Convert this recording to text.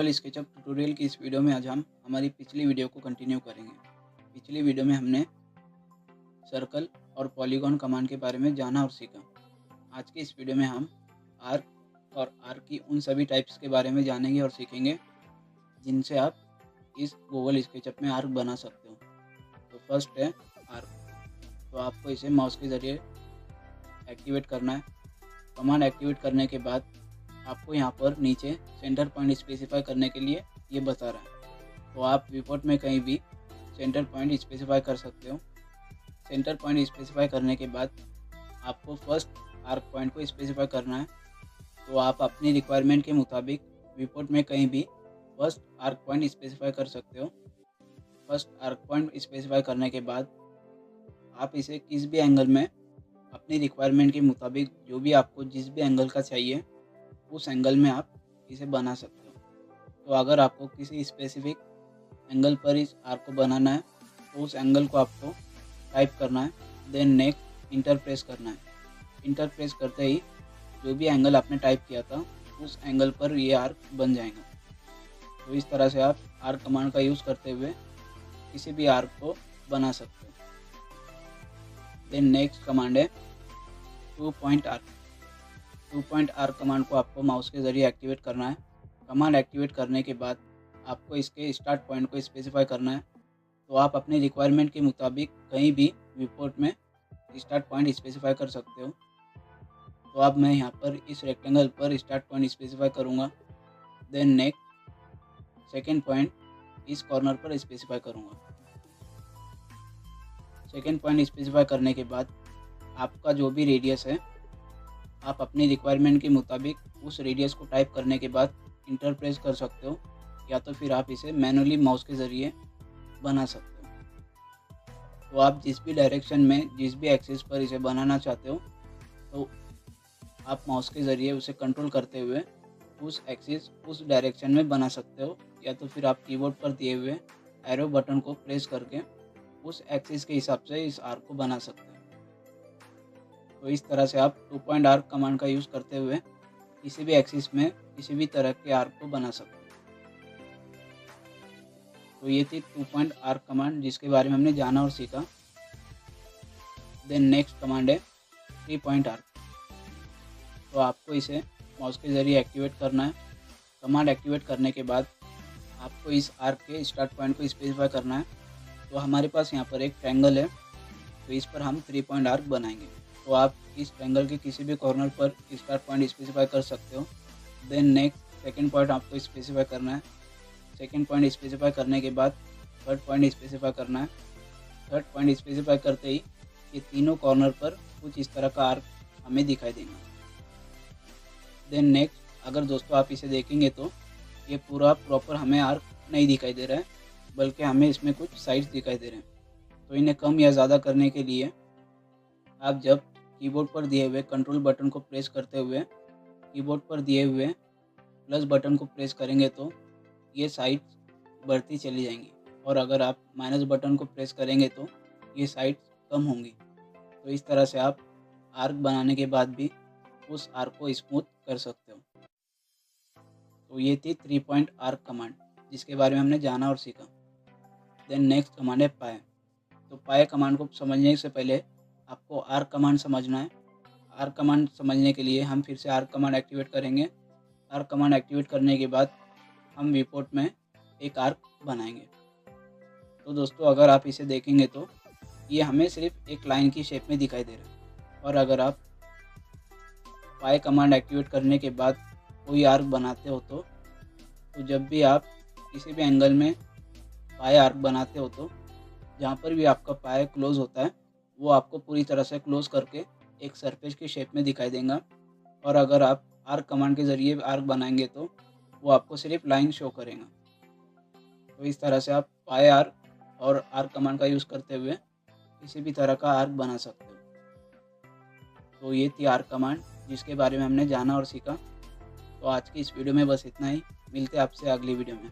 Google SketchUp tutorial की इस video में आज हम हमारी पिछली वीडियो को कंटिन्यू करेंगे। पिछली वीडियो में हमने सर्कल और पॉलीगॉन कमांड के बारे में जाना और सीखा। आज की इस वीडियो में हम आर्क और आर्क की उन सभी टाइप्स के बारे में जानेंगे और सीखेंगे जिनसे आप इस गूगल स्केचअप में आर्क बना सकते हो। तो फर्स्ट है आर्क। तो आपको इसे माउस के ज़रिए एक्टिवेट करना है। कमांड एक्टिवेट करने के बाद आपको यहाँ पर नीचे सेंटर पॉइंट स्पेसिफाई करने के लिए ये बता रहा है। तो आप विपोर्ट में कहीं भी सेंटर पॉइंट स्पेसिफाई कर सकते हो। सेंटर पॉइंट स्पेसिफाई करने के बाद आपको फर्स्ट आर्क पॉइंट को स्पेसिफाई करना है। तो आप अपनी रिक्वायरमेंट के मुताबिक विपोर्ट में कहीं भी फर्स्ट आर्क पॉइंट स्पेसिफाई कर सकते हो। फर्स्ट आर्क पॉइंट स्पेसिफाई करने के बाद आप इसे किस भी एंगल में अपनी रिक्वायरमेंट के मुताबिक जो भी आपको जिस भी एंगल का चाहिए उस एंगल में आप इसे बना सकते हो। तो अगर आपको किसी स्पेसिफिक एंगल पर इस आर्क को बनाना है तो उस एंगल को आपको टाइप करना है, देन नेक्स्ट इंटर प्रेस करना है। इंटर प्रेस करते ही जो भी एंगल आपने टाइप किया था उस एंगल पर ये आर्क बन जाएगा। तो इस तरह से आप आर्क कमांड का यूज़ करते हुए किसी भी आर्क को बना सकते हो। देन नेक्स्ट कमांड है 2 point arc. 2 point arc command को आपको माउस के ज़रिए एक्टिवेट करना है। कमांड एक्टिवेट करने के बाद आपको इसके स्टार्ट पॉइंट को स्पेसिफाई करना है। तो आप अपनी रिक्वायरमेंट के मुताबिक कहीं भी विपोर्ट में स्टार्ट पॉइंट स्पेसिफाई कर सकते हो। तो अब मैं यहाँ पर इस रेक्टेंगल पर स्टार्ट पॉइंट स्पेसिफाई करूँगा। देन नेक्स्ट सेकेंड पॉइंट इस कॉर्नर पर स्पेसिफाई करूँगा। सेकेंड पॉइंट स्पेसिफाई करने के बाद आपका जो भी रेडियस है आप अपनी रिक्वायरमेंट के मुताबिक उस रेडियस को टाइप करने के बाद इंटर प्रेस कर सकते हो, या तो फिर आप इसे मैनुअली माउस के ज़रिए बना सकते हो। तो आप जिस भी डायरेक्शन में जिस भी एक्सिस पर इसे बनाना चाहते हो तो आप माउस के ज़रिए उसे कंट्रोल करते हुए उस एक्सिस उस डायरेक्शन में बना सकते हो, या तो फिर आप कीबोर्ड पर दिए हुए एरो बटन को प्रेस करके उस एक्सिस के हिसाब से इस आर्क को बना सकते हो। तो इस तरह से आप 2 पॉइंट आर्क कमांड का यूज़ करते हुए किसी भी एक्सिस में किसी भी तरह के आर्क को बना सकते हो। तो ये थी 2 पॉइंट आर्क कमांड जिसके बारे में हमने जाना और सीखा। देन नेक्स्ट कमांड है 3 पॉइंट आर्क। तो आपको इसे माउस के ज़रिए एक्टिवेट करना है। कमांड एक्टिवेट करने के बाद आपको इस आर्क के स्टार्ट पॉइंट को स्पेसिफाई करना है। तो हमारे पास यहाँ पर एक ट्रायंगल है, तो इस पर हम 3 पॉइंट आर्क बनाएंगे। तो आप इस ट्रायंगल के किसी भी कॉर्नर पर स्टार्ट पॉइंट स्पेसिफाई कर सकते हो। देन नेक्स्ट सेकंड पॉइंट आपको स्पेसिफाई करना है। सेकंड पॉइंट स्पेसिफाई करने के बाद थर्ड पॉइंट स्पेसिफाई करना है। थर्ड पॉइंट स्पेसिफाई करते ही ये तीनों कॉर्नर पर कुछ इस तरह का आर्क हमें दिखाई देगा। देन नेक्स्ट अगर दोस्तों आप इसे देखेंगे तो ये पूरा प्रॉपर हमें आर्क नहीं दिखाई दे रहा है, बल्कि हमें इसमें कुछ साइड्स दिखाई दे रहे हैं। तो इन्हें कम या ज़्यादा करने के लिए आप जब कीबोर्ड पर दिए हुए कंट्रोल बटन को प्रेस करते हुए कीबोर्ड पर दिए हुए प्लस बटन को प्रेस करेंगे तो ये साइड्स बढ़ती चली जाएंगी, और अगर आप माइनस बटन को प्रेस करेंगे तो ये साइड्स कम होंगी। तो इस तरह से आप आर्क बनाने के बाद भी उस आर्क को स्मूथ कर सकते हो। तो ये थी 3 पॉइंट आर्क कमांड जिसके बारे में हमने जाना और सीखा। देन नेक्स्ट कमांड है पाए। तो पाए कमांड को समझने से पहले आपको आर्क कमांड समझना है। आर्क कमांड समझने के लिए हम फिर से आर्क कमांड एक्टिवेट करेंगे। आर्क कमांड एक्टिवेट करने के बाद हम विपोर्ट में एक आर्क बनाएंगे। तो दोस्तों अगर आप इसे देखेंगे तो ये हमें सिर्फ एक लाइन की शेप में दिखाई दे रहा है, और अगर आप पाए कमांड एक्टिवेट करने के बाद कोई आर्क बनाते हो तो जब भी आप किसी भी एंगल में पाए आर्क बनाते हो तो जहाँ पर भी आपका पाए क्लोज होता है वो आपको पूरी तरह से क्लोज करके एक सरफेस की शेप में दिखाई देगा। और अगर आप आर्क कमांड के ज़रिए आर्क बनाएंगे तो वो आपको सिर्फ लाइन शो करेगा। तो इस तरह से आप पाए आर्क और आर्क कमांड का यूज़ करते हुए किसी भी तरह का आर्क बना सकते हो। तो ये थी आर्क कमांड जिसके बारे में हमने जाना और सीखा। तो आज की इस वीडियो में बस इतना ही। मिलते हैं आपसे अगली वीडियो में।